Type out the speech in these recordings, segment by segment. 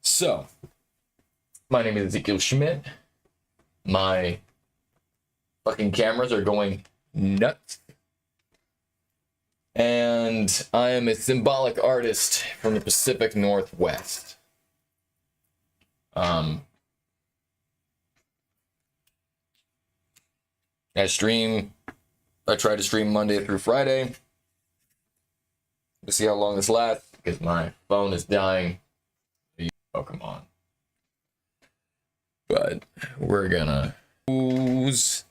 So, my name is Ezekiel Schmidt. My fucking cameras are going nuts. And I am a symbolic artist from the Pacific Northwest. I try to stream Monday through Friday. To see how long this lasts, because my phone is dying. Oh, come on. But we're gonna use.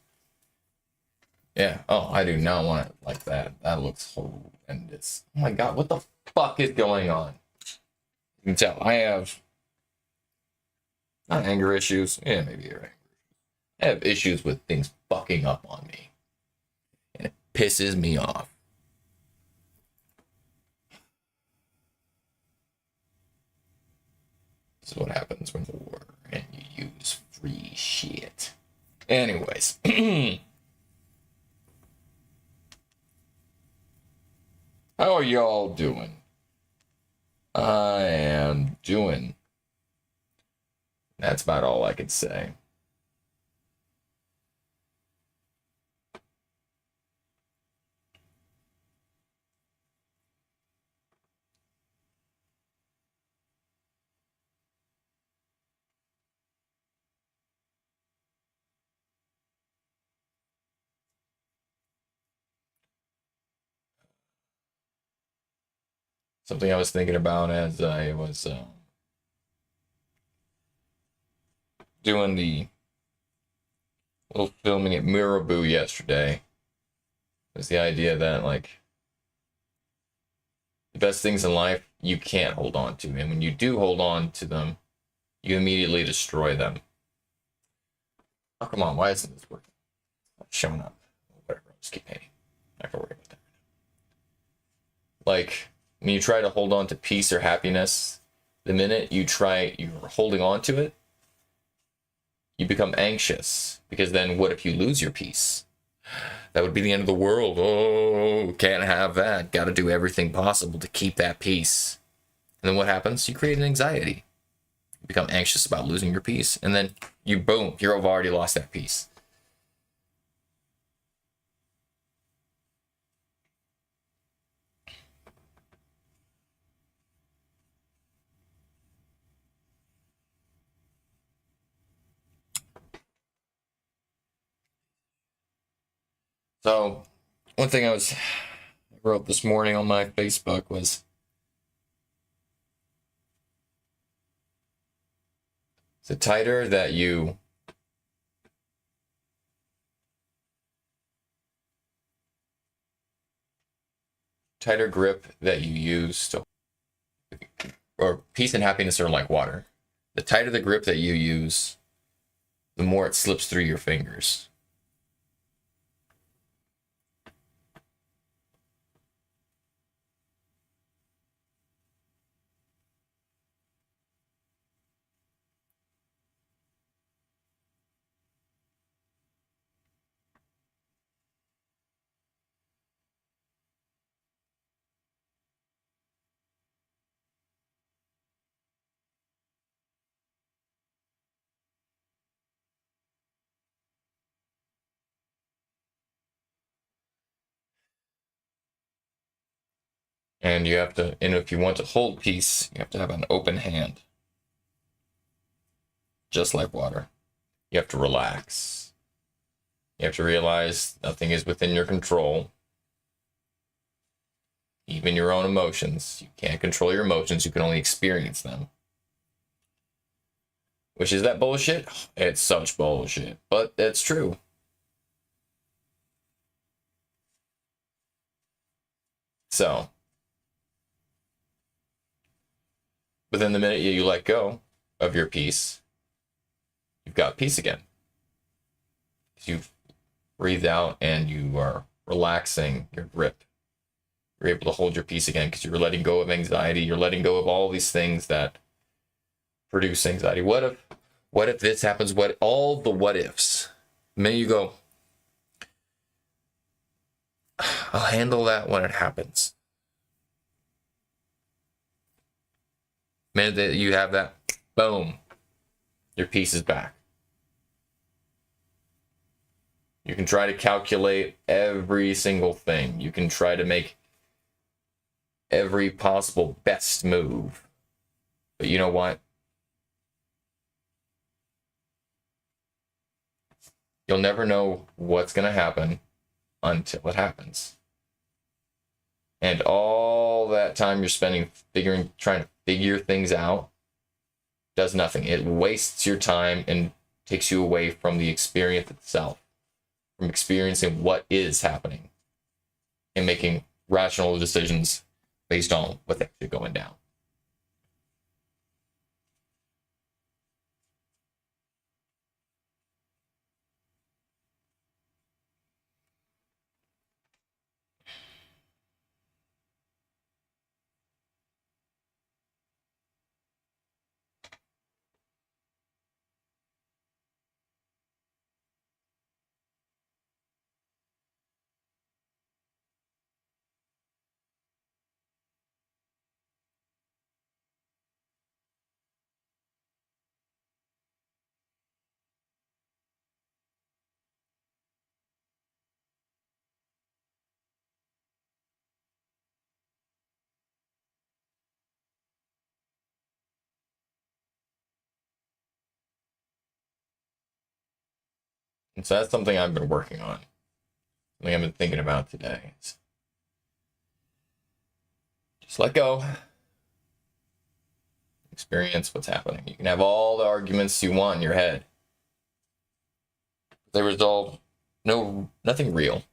Yeah. Oh, I do not want it like that. That looks horrendous. Oh my god, what the fuck is going on? You can tell I have not anger issues. Yeah, maybe you're right. I have issues with things fucking up on me. And it pisses me off. This is what happens when you war and you use free shit. Anyways. How are y'all doing? I am doing. That's about all I could say. Something I was thinking about as I was doing the little filming at Mirabu yesterday was the idea that, like, the best things in life you can't hold on to, and when you do hold on to them, you immediately destroy them. Oh, come on, why isn't this working? It's not showing up. Whatever, I'll just keep painting. Not gonna worry about that. Like, when you try to hold on to peace or happiness, the minute you're holding on to it, you become anxious, because then what if you lose your peace? That would be the end of the world. Oh, can't have that. Got to do everything possible to keep that peace. And then what happens? You create an anxiety. You become anxious about losing your peace. And then you've already lost that peace. So, one thing I wrote this morning on my Facebook was, the tighter that you tighter grip that you use to, or peace and happiness are like water. The tighter the grip that you use, the more it slips through your fingers. And if you want to hold peace, you have to have an open hand. Just like water. You have to relax. You have to realize nothing is within your control. Even your own emotions. You can't control your emotions, you can only experience them. Which is that bullshit? It's such bullshit, but it's true. So, but then the minute you let go of your peace, you've got peace again. You've breathed out and you are relaxing your grip. You're able to hold your peace again because you're letting go of anxiety. You're letting go of all these things that produce anxiety. What if this happens? All the what ifs. The minute you go, I'll handle that when it happens. minute that you have that, boom, your peace is back. You can try to calculate every single thing. You can try to make every possible best move. But you know what? You'll never know what's going to happen until it happens. And all that time you're spending trying to figure things out does nothing. It wastes your time and takes you away from the experience itself, from experiencing what is happening and making rational decisions based on what's actually going down. And so that's something I've been working on. Something I've been thinking about today. Just let go. Experience what's happening. You can have all the arguments you want in your head. They resolve nothing real.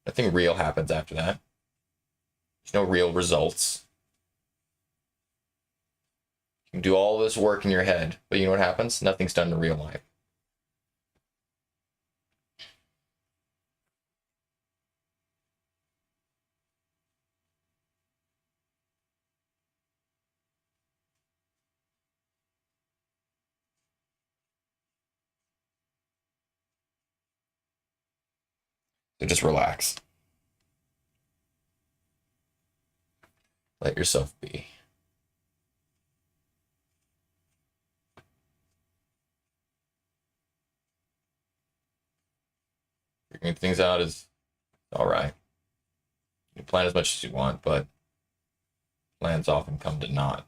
Nothing real happens after that. There's no real results. You can do all this work in your head, but you know what happens? Nothing's done in real life. So just relax. Let yourself be. Figuring things out is all right. You can plan as much as you want, but plans often come to naught.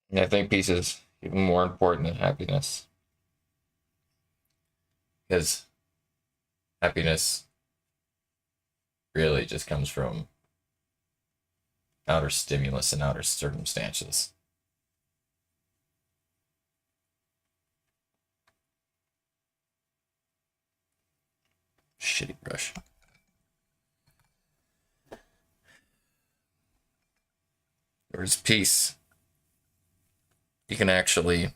And I think peace is even more important than happiness. Because happiness really just comes from outer stimulus and outer circumstances. Shitty brush. Whereas peace, you can actually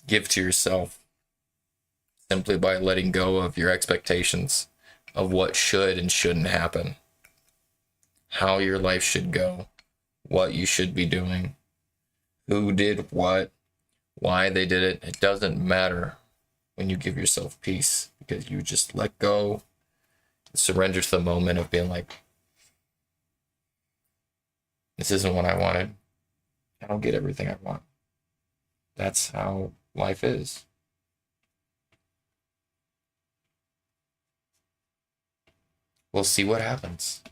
give to yourself simply by letting go of your expectations of what should and shouldn't happen, how your life should go, what you should be doing, who did what, why they did it. It doesn't matter when you give yourself peace, because you just let go, surrender to the moment of being like, this isn't what I wanted. I don't get everything I want. That's how life is. We'll see what happens.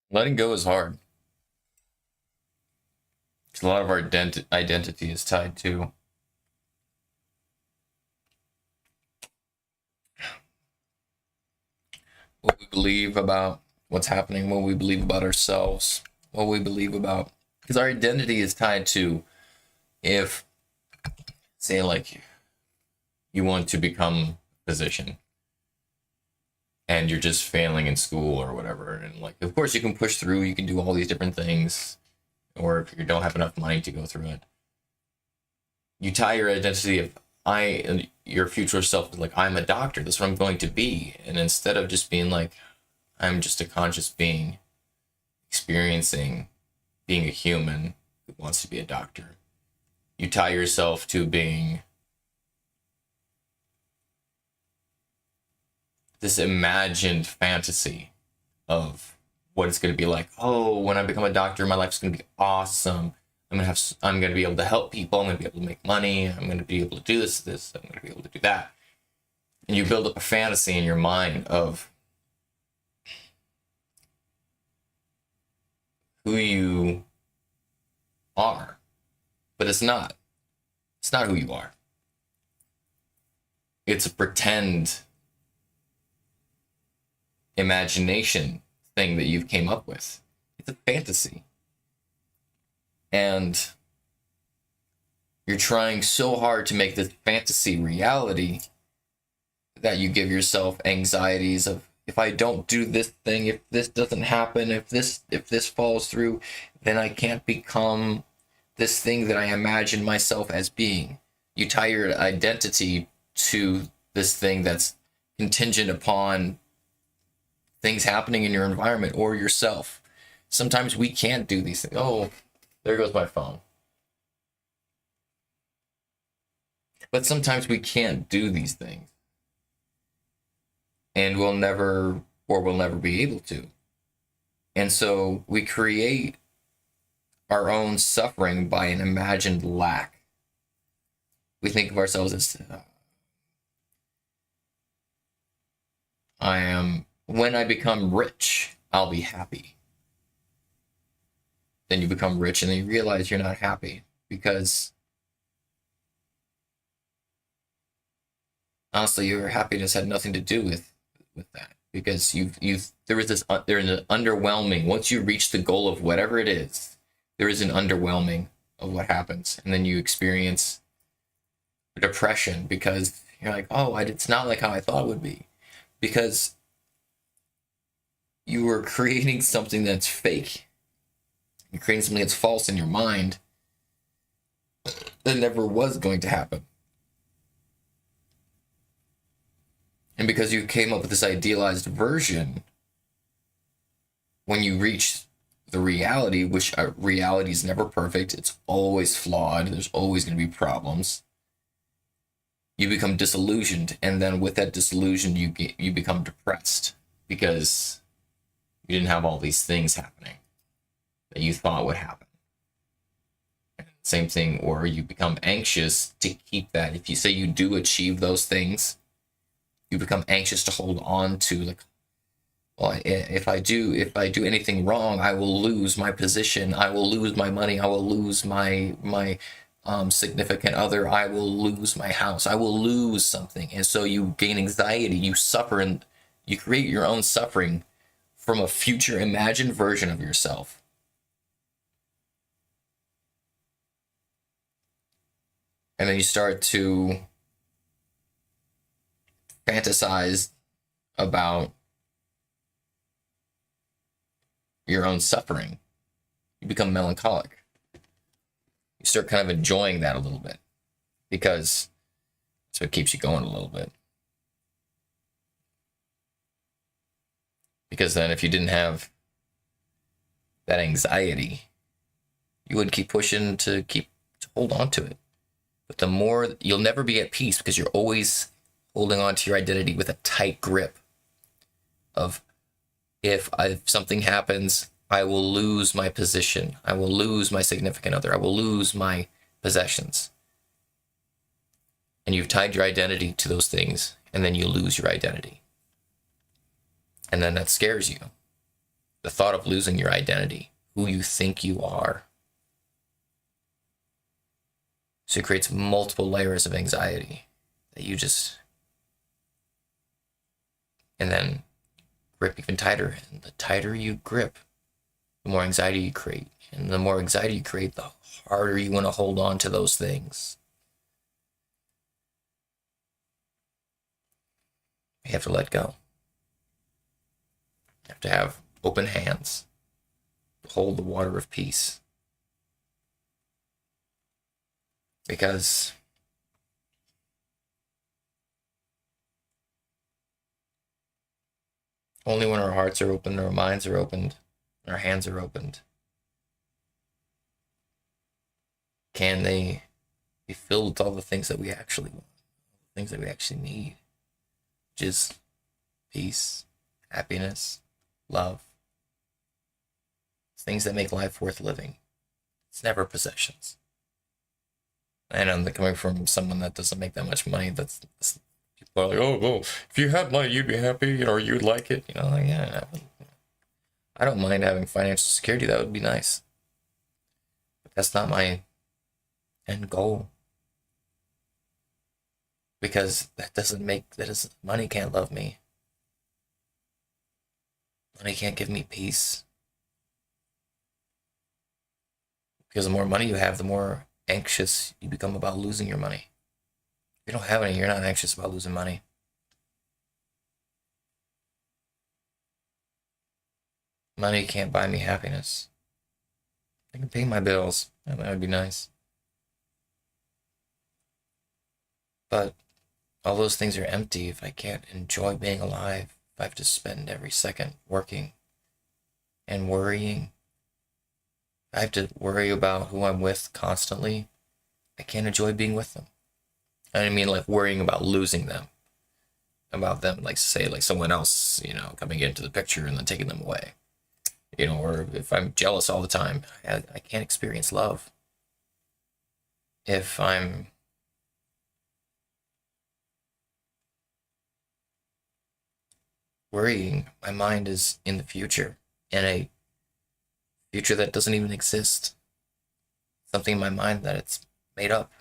Letting go is hard because a lot of our identity is tied to what we believe about what's happening, what we believe about ourselves, what we believe about. Because our identity is tied to, if, say, like, you want to become a physician and you're just failing in school or whatever, and like, of course, you can push through, you can do all these different things, or if you don't have enough money to go through it, you tie your identity of I and your future self is like, I'm a doctor, that's what I'm going to be. And instead of just being like, I'm just a conscious being experiencing being a human who wants to be a doctor, You tie yourself to being this imagined fantasy of what it's going to be like. Oh, when I become a doctor, my life's going to be awesome. I'm going to be able to help people. I'm going to be able to make money. I'm going to be able to do this. I'm going to be able to do that. And you build up a fantasy in your mind of who you are. But it's not. It's not who you are. It's a pretend imagination thing that you've came up with. It's a fantasy. And you're trying so hard to make this fantasy reality that you give yourself anxieties of, if I don't do this thing, if this doesn't happen, if this falls through, then I can't become this thing that I imagine myself as being. You tie your identity to this thing that's contingent upon things happening in your environment or yourself. Sometimes we can't do these things. Oh, there goes my phone. But sometimes we can't do these things. And we'll never be able to. And so we create our own suffering by an imagined lack. We think of ourselves as, when I become rich, I'll be happy. Then you become rich and then you realize you're not happy because honestly, your happiness had nothing to do with that, because there's an underwhelming, once you reach the goal of whatever it is, there is an underwhelming of what happens, and then you experience depression because you're like, oh, it's not like how I thought it would be, because you were creating something that's fake. You're creating something that's false in your mind that never was going to happen. And because you came up with this idealized version, when you reach the reality, which reality is never perfect, it's always flawed, there's always going to be problems, you become disillusioned. And then with that disillusion, you become depressed because you didn't have all these things happening that you thought would happen. Same thing, or you become anxious to keep that. If you say you do achieve those things, you become anxious to hold on to, like, well, if I do anything wrong, I will lose my position, I will lose my money, I will lose my significant other, I will lose my house, I will lose something. And so you gain anxiety, you suffer, and you create your own suffering from a future imagined version of yourself. And then you start to fantasize about your own suffering. You become melancholic. You start kind of enjoying that a little bit because that's what keeps you going a little bit. Because then if you didn't have that anxiety, you would keep pushing to hold on to it. But the more, you'll never be at peace because you're always holding on to your identity with a tight grip of, if something happens, I will lose my position, I will lose my significant other, I will lose my possessions. And you've tied your identity to those things, and then you lose your identity. And then that scares you. The thought of losing your identity, who you think you are. So it creates multiple layers of anxiety that you just, and then grip even tighter. And the tighter you grip, the more anxiety you create. And the more anxiety you create, the harder you want to hold on to those things. You have to let go. You have to have open hands to hold the water of peace. Because only when our hearts are open, our minds are opened, and our hands are opened, can they Be filled with all the things that we actually want, things that we actually need, which is peace, happiness, love, things that make life worth living. It's never possessions. And I'm coming from someone that doesn't make that much money. That's people are like, oh, well, if you had money, you'd be happy, or you'd like it. Like, yeah, I don't mind having financial security. That would be nice. But that's not my end goal. Because money can't love me. Money can't give me peace. Because the more money you have, the more anxious you become about losing your money. If you don't have any, you're not anxious about losing money. Money can't buy me happiness. I can pay my bills. That would be nice. But all those things are empty if I can't enjoy being alive. If I have to spend every second working and worrying. I have to worry about who I'm with constantly. I can't enjoy being with them. I mean, like worrying about losing them, about them, like say, like someone else, coming into the picture and then taking them away, or if I'm jealous all the time, I can't experience love. If I'm worrying, my mind is in the future, in a future that doesn't even exist. Something in my mind that it's made up.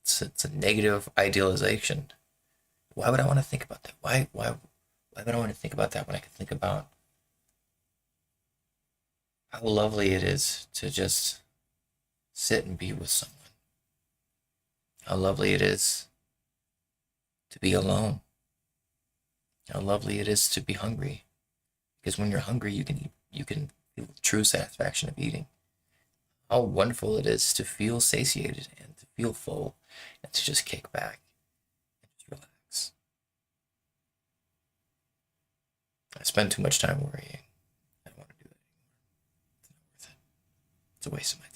It's a negative idealization. Why would I want to think about that? Why would I want to think about that when I could think about how lovely it is to just sit and be with someone? How lovely it is to be alone. How lovely it is to be hungry. Because when you're hungry, you can eat, you can feel the true satisfaction of eating. How wonderful it is to feel satiated and to feel full and to just kick back and just relax. I spend too much time worrying. I don't want to do that anymore. It's not worth it. It's a waste of my time.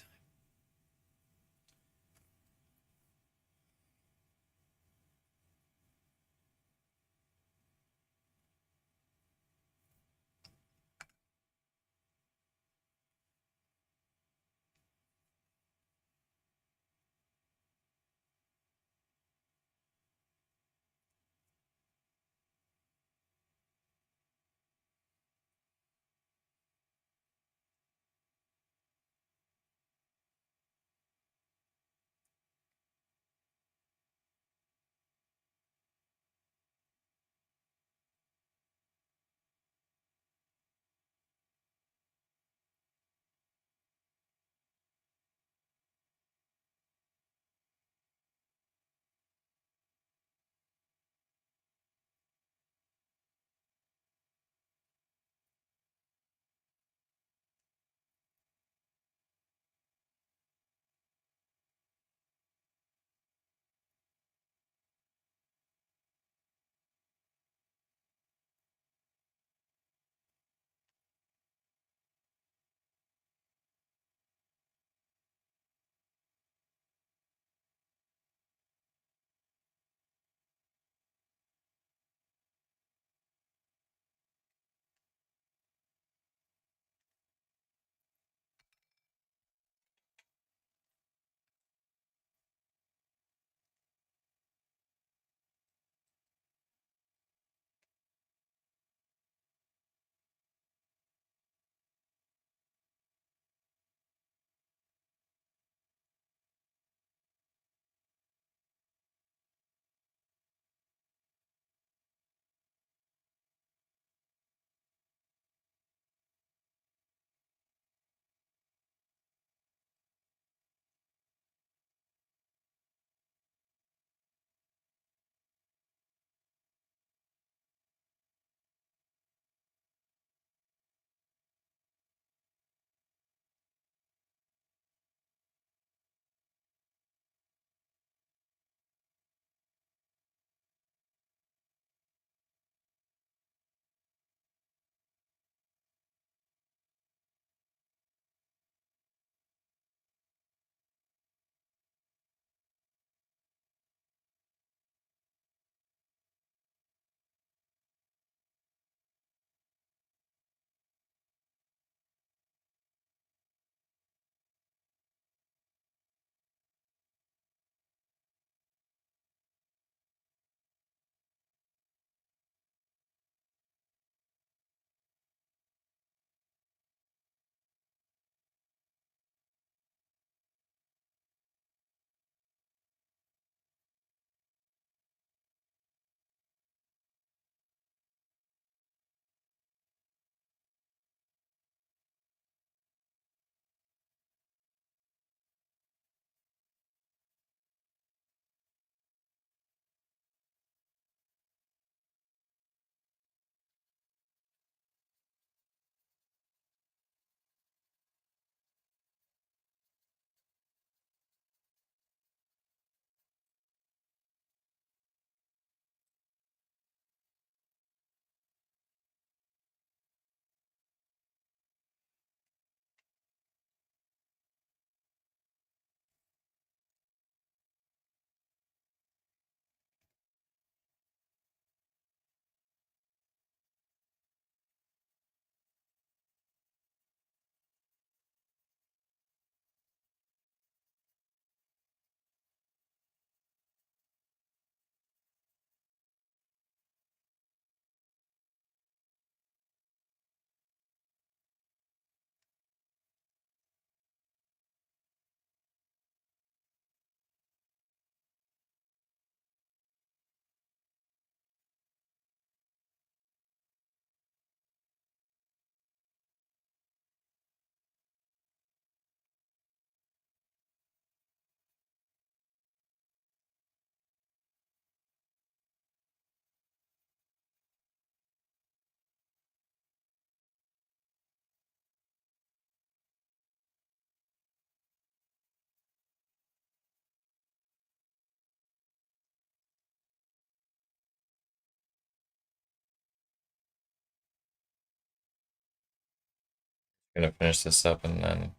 Gonna finish this up and then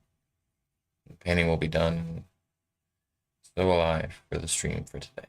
the painting will be done. So will I for the stream for today.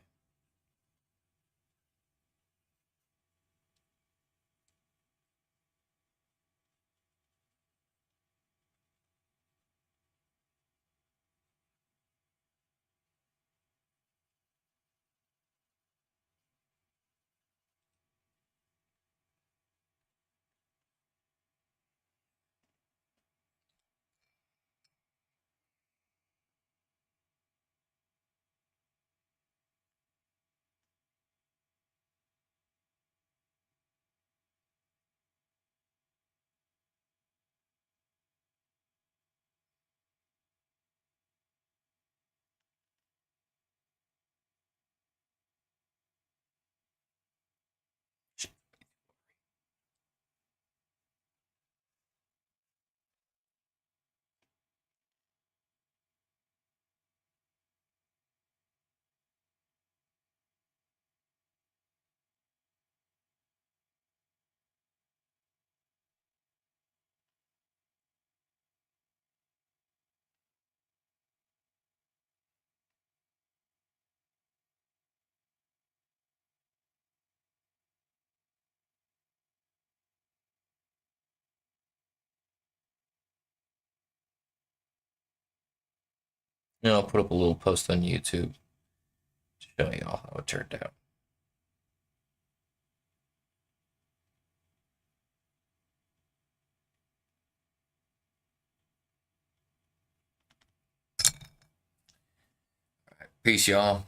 And I'll put up a little post on YouTube to show y'all how it turned out. Peace, y'all.